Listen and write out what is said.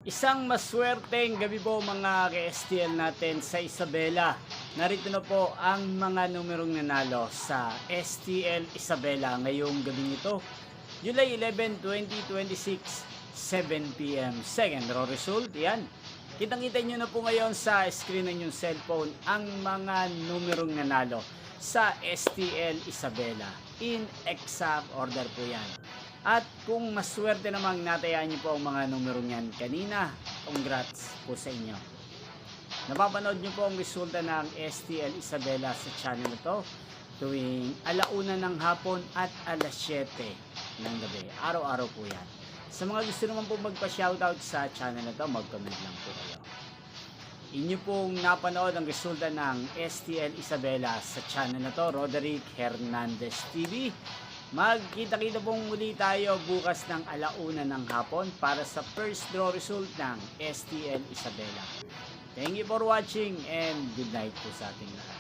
Isang maswerteng gabi po mga ka-STL natin sa Isabela. Narito na po ang mga numerong nanalo sa STL Isabela ngayong gabing ito. July 11, 2026, 7 p.m. Second row result, yan. Kitang-kita nyo na po ngayon sa screen ng yung cellphone ang mga numerong nanalo sa STL Isabela. In exact order po yan. At kung maswerte namang natayaan niyo po ang mga numerong yan kanina, congrats po sa inyo. Napapanood niyo po ang resulta ng STL Isabela sa channel na to tuwing alauna ng hapon at alas 7 ng gabi. Araw-araw po yan. Sa mga gusto naman po magpa-shoutout sa channel na to, mag-comment lang po kayo. Inyo pong napanood ang resulta ng STL Isabela sa channel na to, Roderick Hernandez TV. Magkita-kita pong muli tayo bukas ng alauna ng hapon para sa first draw result ng STL Isabela. Thank you for watching and good night po sa ating lahat.